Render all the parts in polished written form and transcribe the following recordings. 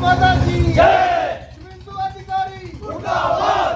माता की जय। शुभेंदु अधिकारी मुर्दाबाद।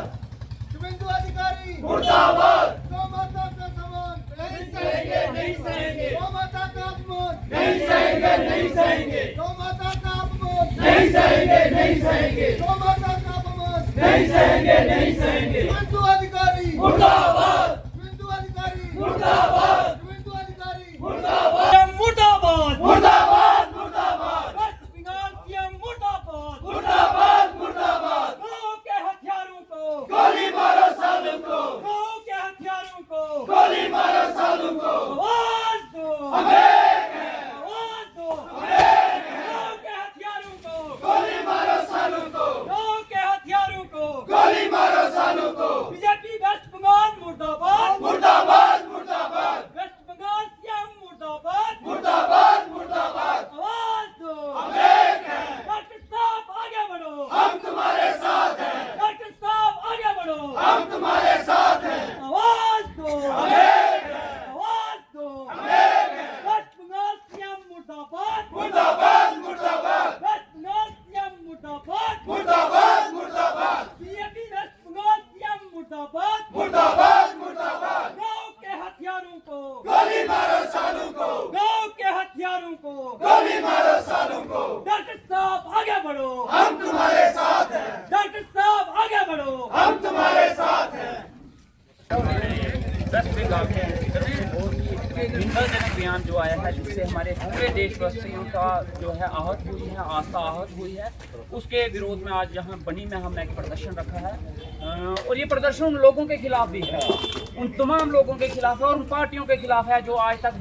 शुभेंदु अधिकारी मुर्दाबाद। गौ माता का सम्मान नहीं सहेंगे, नहीं सहेंगे, गौ माता का अपमान नहीं सहेंगे, नहीं सहेंगे, गौ माता का अपमान नहीं सहेंगे, नहीं सहेंगे, गौ माता का अपमान नहीं सहेंगे, नहीं सहेंगे। शुभेंदु अधिकारी मुर्दाबाद। शुभेंदु अधिकारी मुर्दाबाद। शुभेंदु अधिकारी मुर्दाबाद। मुर्दाबाद मुर्दाबाद। मुर्दाबाद। वेस्ट बंगाल सीएम मुर्दाबाद मुर्दाबाद। मुर्दाबाद। गाँव के हथियारों को गोली मारो सालों को, गाँव के हथियारों को गोली मारो सालों को। आवाज दो हम एक हैं, आवाज दो हम एक हैं। गाँव के हथियारों को गोली मारो सालों को, गाँव के हथियारों को गोली मारो सालों को। बीजेपी वेस्ट बंगाल मुर्दाबाद मुर्दाबाद। मुर्दाबाद। वेस्ट बंगाल सीएम मुर्दाबाद मुर्दाबाद। मुर्दाबाद। आवाज दो हम एक हैं, डॉक्टर साहब आगे बढ़ो हम तुम्हारे साथ हैं, डॉक्टर साहब आगे बढ़ो हम तुम्हारे साथ हैं। आवाज दो हम एक हैं, आवाज दो हम एक हैं। वेस्ट बंगाल सीएम मुर्दाबाद मुर्दाबाद। मुर्दाबाद। वेस्ट बंगाल सीएम मुर्दाबाद मुर्दाबाद। मुर्दाबाद। बीजेपी वेस्ट बंगाल सीएम मुर्दाबाद मुर्दाबाद। मुर्दाबाद। गाँव के हथियारों को गोली मारो सालों को, गाँव के हथियारों को गोली मारो सालों को। डॉक्टर साहब आगे बढ़ो हम तुम्हारे साथ हैं, डॉक्टर साहब आगे बढ़ो हम तुम्हारे साथ हैं। वेस्ट बंगाल में निंदाजनक बयान जो आया है जिससे हमारे पूरे देशवासियों का जो है आहत हुई है, आस्था आहत हुई है, उसके विरोध में आज यहाँ बनी में हमने एक प्रदर्शन रखा है। और ये प्रदर्शन उन लोगों के खिलाफ भी है, उन तमाम लोगों के खिलाफ है और उन पार्टियों के खिलाफ है जो आज तक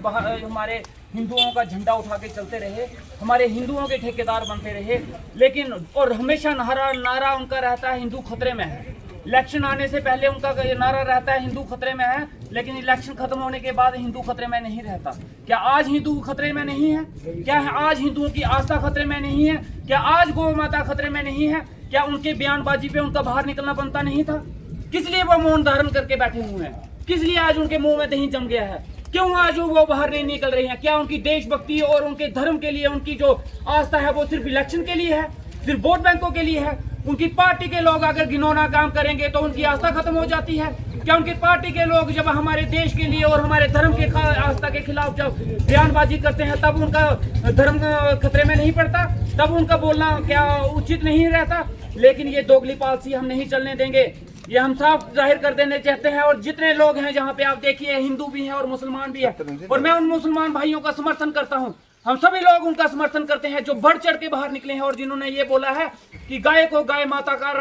हमारे हिंदुओं का झंडा उठा के चलते रहे, हमारे हिंदुओं के ठेकेदार बनते रहे, लेकिन और हमेशा नारा उनका रहता है हिंदू खतरे में है। इलेक्शन आने से पहले उनका ये नारा रहता है हिंदू खतरे में है, लेकिन इलेक्शन खत्म होने के बाद हिंदू खतरे में नहीं रहता। क्या आज हिंदू खतरे में नहीं है? क्या आज हिंदुओं की आस्था खतरे में नहीं है? क्या आज गौ माता खतरे में नहीं है? क्या उनके बयानबाजी पे उनका बाहर निकलना बनता नहीं था? किस लिए वो मौन धारण करके बैठे हुए हैं? किस लिए आज उनके मुंह में दही जम गया है? क्यों आज वो बाहर नहीं निकल रही हैं? क्या उनकी देशभक्ति और उनके धर्म के लिए उनकी जो आस्था है वो सिर्फ इलेक्शन के लिए है, सिर्फ वोट बैंकों के लिए है? उनकी पार्टी के लोग अगर घिनौना काम करेंगे तो उनकी आस्था खत्म हो जाती है? क्या उनकी पार्टी के लोग जब हमारे देश के लिए और हमारे धर्म के आस्था के खिलाफ जब बयानबाजी करते हैं तब उनका धर्म खतरे में नहीं पड़ता? तब उनका बोलना क्या उचित नहीं रहता? लेकिन ये दोगली पॉलिसी हम नहीं चलने देंगे, ये हम साफ जाहिर कर देने चाहते हैं। और जितने लोग हैं जहाँ पे आप देखिए हिंदू भी हैं और मुसलमान भी है, और मैं उन मुसलमान भाइयों का समर्थन करता हूँ, हम सभी लोग उनका समर्थन करते हैं जो बढ़ चढ़ के बाहर निकले हैं और जिन्होंने ये बोला है कि गाय को गाय माता का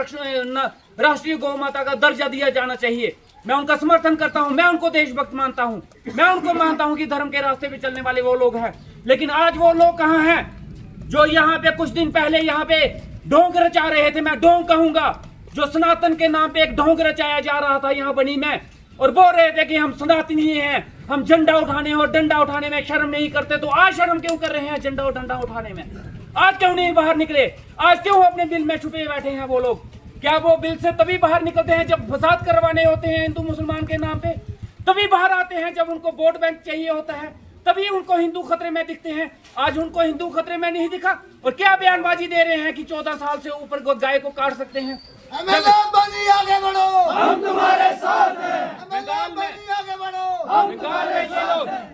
राष्ट्रीय गौ माता का दर्जा दिया जाना चाहिए। मैं उनका समर्थन करता हूं, मैं उनको देशभक्त मानता हूं, मैं उनको मानता हूं कि धर्म के रास्ते पे चलने वाले वो लोग हैं। लेकिन आज वो लोग कहां हैं जो यहाँ पे कुछ दिन पहले यहाँ पे ढोंग रचा रहे थे? मैं ढोंग कहूंगा, जो सनातन के नाम पे एक ढोंग रचाया जा रहा था यहाँ बनी में, और बोल रहे थे कि हम सनातनी हैं, हम झंडा उठाने और डंडा उठाने में शर्म नहीं करते। तो आज शर्म क्यों कर रहे हैं झंडा और डंडा उठाने में? आज क्यों नहीं बाहर निकले? आज क्यों अपने बिल में छुपे बैठे हैं वो लोग? क्या वो बिल से तभी बाहर निकलते हैं जब फसाद करवाने होते हैं हिंदू मुसलमान के नाम पे? तभी बाहर आते हैं जब उनको वोट बैंक चाहिए होता है, तभी उनको हिंदू खतरे में दिखते हैं। आज उनको हिंदू खतरे में नहीं दिखा और क्या बयानबाजी दे रहे हैं कि 14 साल से ऊपर गाय को काट सकते हैं। बनी आगे बढ़ो, हम तुम्हारे साथ हैं, बनी आगे बढ़ो।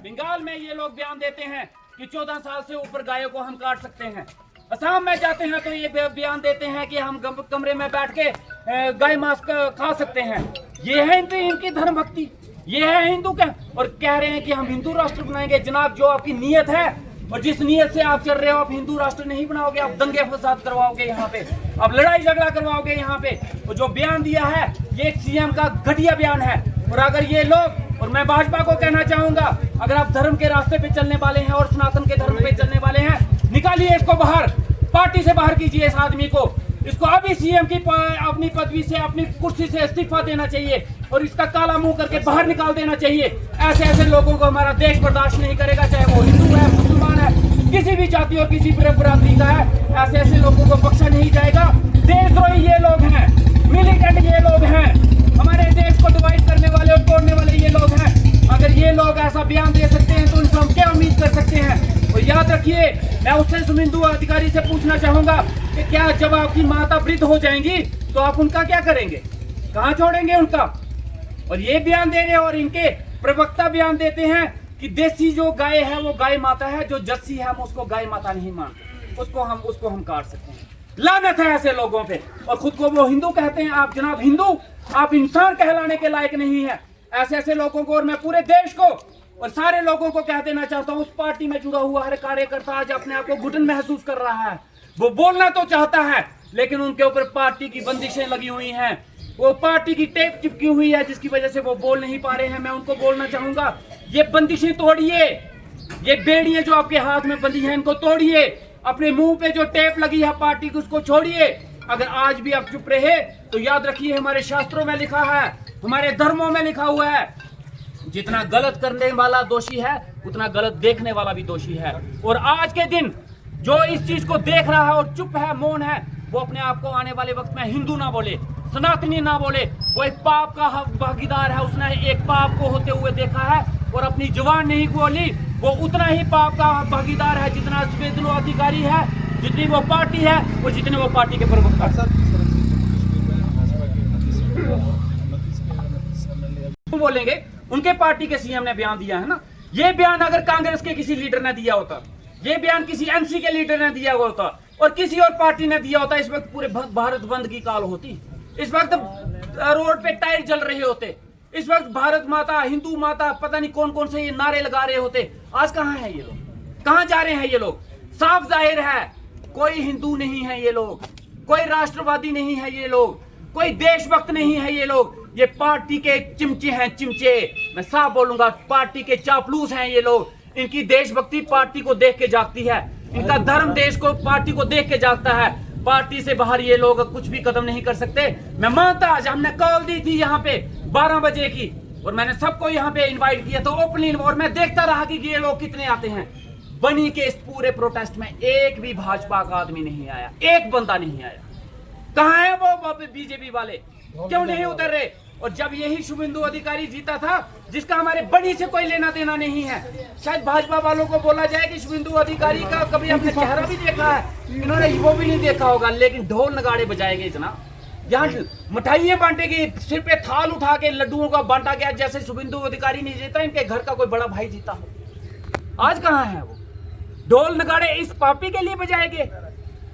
बंगाल में ये लोग बयान देते हैं कि 14 साल से ऊपर गायों को हम काट सकते हैं। असम में जाते हैं तो ये बयान देते हैं कि हम कमरे में बैठ के गाय मांस खा सकते हैं। ये है इनकी धर्म भक्ति, ये है हिंदू का। और कह रहे हैं कि हम हिंदू राष्ट्र बनाएंगे। जनाब, जो आपकी नीयत है और जिस नीयत से आप चल रहे हो, आप हिंदू राष्ट्र नहीं बनाओगे, आप दंगे फसाद करवाओगे यहाँ पे, आप लड़ाई झगड़ा करवाओगे यहाँ पे। और जो बयान दिया है ये एक सीएम का घटिया बयान है। और अगर ये लोग, और मैं भाजपा को कहना चाहूंगा, अगर आप धर्म के रास्ते पे चलने वाले हैं और सनातन के धर्म पे चलने वाले हैं, निकालिए इसको बाहर, पार्टी से बाहर कीजिए इस आदमी को। इसको अभी सीएम की अपनी पदवी से, अपनी कुर्सी से इस्तीफा देना चाहिए और इसका काला मुंह करके बाहर निकाल देना चाहिए। ऐसे लोगों को हमारा देश बर्दाश्त नहीं करेगा, चाहे वो हिंदू है, मुसलमान है, किसी भी जाति और किसी भी बरादरी का है। ऐसे लोगों को बख्शा नहीं जाएगा। देशद्रोही ये लोग हैं, मिलिटेंट ये लोग हैं, हमारे देश को डिवाइड करने वाले और तोड़ने वाले ये लोग हैं। अगर ये लोग ऐसा बयान दे सकते हैं तो इनसे हम क्या उम्मीद कर सकते हैं? और याद रखिए, मैं उससे शुभेंदु अधिकारी से पूछना चाहूंगा कि क्या जब आपकी माता वृद्ध हो जाएंगी तो आप उनका क्या करेंगे, कहां छोड़ेंगे उनका? और ये बयान दे रहे हैं और इनके प्रवक्ता बयान देते हैं कि देसी जो गाय है वो गाय माता है, जो जर्सी है हम उसको गाय माता नहीं मानते, उसको हम काट सकते हैं। लानत है ऐसे लोगों पे। और खुद को वो हिंदू कहते हैं। आप जनाब हिंदू, आप इंसान कहलाने के लायक नहीं है। ऐसे ऐसे लोगों को, और मैं पूरे देश को और सारे लोगों को कह देना चाहता हूँ, उस पार्टी में जुड़ा हुआ हर कार्यकर्ता आज अपने आप को घुटन महसूस कर रहा है। वो बोलना तो चाहता है लेकिन उनके ऊपर पार्टी की बंदिशें लगी हुई हैं, वो पार्टी की टेप चिपकी हुई है जिसकी वजह से वो बोल नहीं पा रहे हैं। मैं उनको बोलना चाहूंगा, ये बंदिशें तोड़िए, ये बेड़ियां जो आपके हाथ में बंधी हैं इनको तोड़िए, अपने मुंह पे जो टेप लगी है पार्टी की उसको छोड़िए। अगर आज भी आप चुप रहे तो याद रखिए, हमारे शास्त्रों में लिखा है, हमारे धर्मों में लिखा हुआ है, जितना गलत करने वाला दोषी है उतना गलत देखने वाला भी दोषी है। और आज के दिन जो इस चीज को देख रहा है और चुप है, मौन है, वो अपने आप को आने वाले वक्त में हिंदू ना बोले, सनातनी ना बोले, वो एक पाप का भागीदार है। उसने एक पाप को होते हुए देखा है और अपनी जुबान नहीं खोली। वो उतना ही पाप का भागीदार है जितना शुभेंदु अधिकारी है, जितनी वो पार्टी है और जितने वो पार्टी के प्रवक्ता। बोलेंगे उनके पार्टी के सीएम ने बयान दिया है ना, ये बयान अगर कांग्रेस के किसी लीडर ने दिया होता, ये बयान किसी एमसी के लीडर ने दिया होता और किसी और पार्टी ने दिया होता, इस वक्त पूरे भारत बंद की काल होती, इस वक्त रोड पे टायर जल रहे होते, इस वक्त भारत माता, हिंदू माता, पता नहीं कौन कौन से ये नारे लगा रहे होते। आज कहाँ है ये लोग, कहाँ जा रहे हैं ये लोग? साफ जाहिर है कोई हिंदू नहीं है ये लोग, कोई राष्ट्रवादी नहीं है ये लोग, कोई देशभक्त नहीं है ये लोग, ये पार्टी के चिमचे हैं, चिमचे। मैं साफ बोलूंगा, पार्टी के चापलूस हैं ये लोग। इनकी देशभक्ति पार्टी को देख के जागती है, इनका धर्म देश को, पार्टी को देख के जागता है। पार्टी से बाहर ये लोग कुछ भी कदम नहीं कर सकते। मैं मानता, आज हमने कॉल दी थी यहाँ पे 12 बजे की और मैंने सबको यहाँ पे इनवाइट किया तो ओपनली, और मैं देखता रहा कि ये लोग कितने आते हैं। बनी के इस पूरे प्रोटेस्ट में एक भी भाजपा का आदमी नहीं आया, एक बंदा नहीं आया। कहाँ है वो बीजेपी वाले, क्यों नहीं उतर रहे? और जब यही शुभेंदु अधिकारी जीता था, जिसका हमारे बनी से कोई लेना देना नहीं है, शायद भाजपा वालों को बोला जाए कि शुभेंदु अधिकारी का कभी आपने चेहरा भी देखा है? इन्होंने वो भी नहीं देखा होगा, लेकिन ढोल नगाड़े बजाएंगे जनाब। यहाँ मिठाइयाँ बांटेगी, सिर पे थाल उठा के लड्डुओं का बांटा गया, जैसे शुभेंदु अधिकारी नहीं जीता, इनके घर का कोई बड़ा भाई जीता हो। आज कहाँ है वो? ढोल नगाड़े इस पापी के लिए बजाएंगे,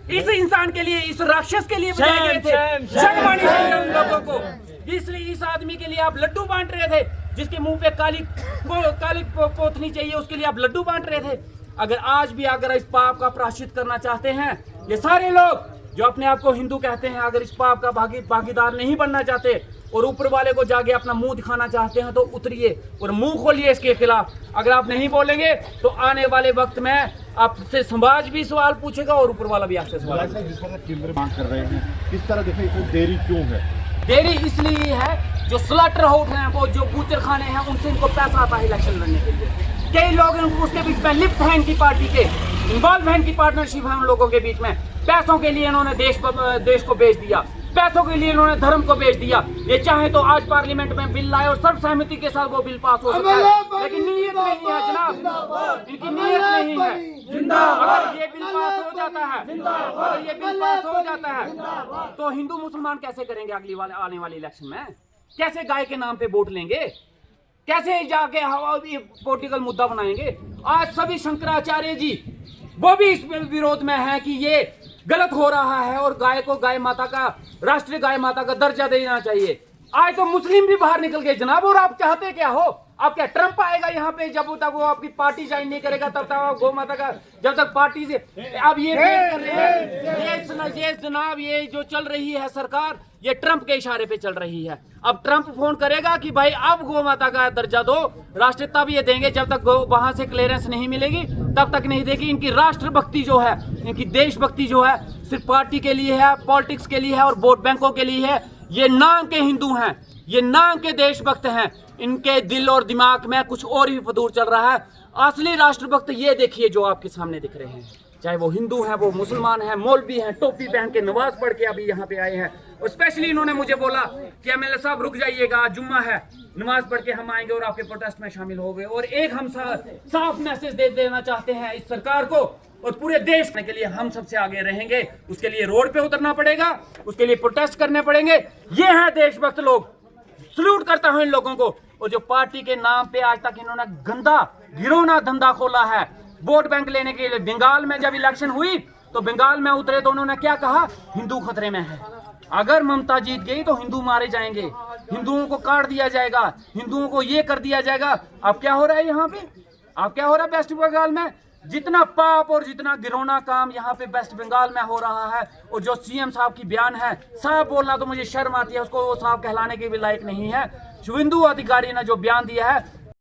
इस इंसान के लिए, इस राक्षस के लिए बजाए गए थे। शर्म आनी चाहिए उन लोगों को। इसलिए इस आदमी के लिए आप लड्डू बांट रहे थे, जिसके मुंह पे काली पोथनी चाहिए, उसके लिए आप लड्डू बांट रहे थे। अगर आज भी अगर इस पाप का प्रायश्चित करना चाहते हैं, ये सारे लोग जो अपने आप को हिंदू कहते हैं, अगर इस पाप का भागीदार नहीं बनना चाहते और ऊपर वाले को जाके अपना मुंह दिखाना चाहते हैं, तो उतरिए और मुंह खोलिए इसके खिलाफ। अगर आप नहीं बोलेंगे तो आने वाले वक्त में आपसे समाज भी सवाल पूछेगा और ऊपर वाला भी आपसे सवाल। जिस वक्त केंद्र मांग कर रहे हैं, किस तरह देखें, इसमें देरी क्यों है? देरी इसलिए है, जो स्लॉटर हाउस हैं, वो जो बूचर खाने हैं, उनसे इनको पैसा आता है इलेक्शन लड़ने के लिए। कई लोग उसके बीच में लिप्त हैं, इनकी पार्टी के इन्वॉल्व हैं, इनकी पार्टनरशिप है उन लोगों के बीच में। पैसों के लिए इन्होंने देश को बेच दिया, पैसों के लिए इन्होंने धर्म को बेच दिया। ये चाहे तो आज पार्लियामेंट में बिल लाए और सर्वसहमति के साथ वो बिल पास हो सकता है, लेकिन नीयत नहीं है जनाब, इनकी नीयत नहीं है। अगर ये बिल पास हो जाता है, अगर ये बिल पास हो जाता है, तो हिंदू मुसलमान कैसे करेंगे अगली वाले आने वाले इलेक्शन में? कैसे गाय के नाम पे वोट लेंगे? कैसे जाके हवा पॉलिटिकल मुद्दा बनाएंगे? आज सभी शंकराचार्य जी वो भी इस विरोध में है कि ये गलत हो रहा है और गाय को गाय माता का, राष्ट्रीय गाय माता का दर्जा देना चाहिए। आज तो मुस्लिम भी बाहर निकल गए जनाब। और आप चाहते क्या हो? आप क्या ट्रंप आएगा यहाँ पे? जब तक वो आपकी पार्टी ज्वाइन नहीं करेगा तब तक गौ माता का, जब तक पार्टी से अब ये कर रहे हैं, ये जनाब ये जो चल रही है सरकार, ये ट्रंप के इशारे पे चल रही है। अब ट्रंप फोन करेगा कि भाई अब गौ माता का दर्जा दो राष्ट्रीय, तब ये देंगे। जब तक वहां से क्लियरेंस नहीं मिलेगी तब तक नहीं देगी। इनकी राष्ट्रभक्ति जो है, इनकी देशभक्ति जो है, सिर्फ पार्टी के लिए है, पॉलिटिक्स के लिए है और वोट बैंकों के लिए है। ये नाम के हिंदू हैं, ये नाम के देशभक्त हैं, इनके दिल और दिमाग में कुछ और ही फदूर चल रहा है। असली राष्ट्रभक्त ये देखिए जो आपके सामने दिख रहे हैं। चाहे वो हिंदू हैं, वो मुसलमान हैं, मौलवी हैं, टोपी पहन के नमाज पढ़ के अभी यहाँ पे आए हैं। और स्पेशली इन्होंने मुझे बोला कि एमएलए साहब रुक जाइएगा, आज जुम्मा है, नमाज पढ़ के हम आएंगे और आपके प्रोटेस्ट में शामिल हो गए। और एक हम साफ मैसेज दे देना चाहते हैं इस सरकार को और पूरे देश के लिए, हम सबसे आगे रहेंगे। उसके लिए रोड पे उतरना पड़ेगा, उसके लिए प्रोटेस्ट करने पड़ेंगे। ये हैं देशभक्त लोग, सल्यूट करता हूं इन लोगों को। और जो पार्टी के नाम पे आज तक इन्होंने गंदा घिनौना धंधा खोला है वोट बैंक लेने के लिए। बंगाल में जब इलेक्शन हुई तो बंगाल में उतरे तो उन्होंने क्या कहा, हिंदू खतरे में है, अगर ममता जीत गई तो हिंदू मारे जाएंगे, हिंदुओं को काट दिया जाएगा, हिंदुओं को ये कर दिया जाएगा। अब क्या हो रहा है यहाँ पे, अब क्या हो रहा है वेस्ट बंगाल में? जितना पाप और जितना गिरौना काम यहाँ पे वेस्ट बंगाल में हो रहा है। और जो सीएम साहब की बयान है, साहब बोलना तो मुझे शर्म आती है, उसको वो साहब कहलाने के भी लायक नहीं है। शुभेंदु अधिकारी ने जो बयान दिया है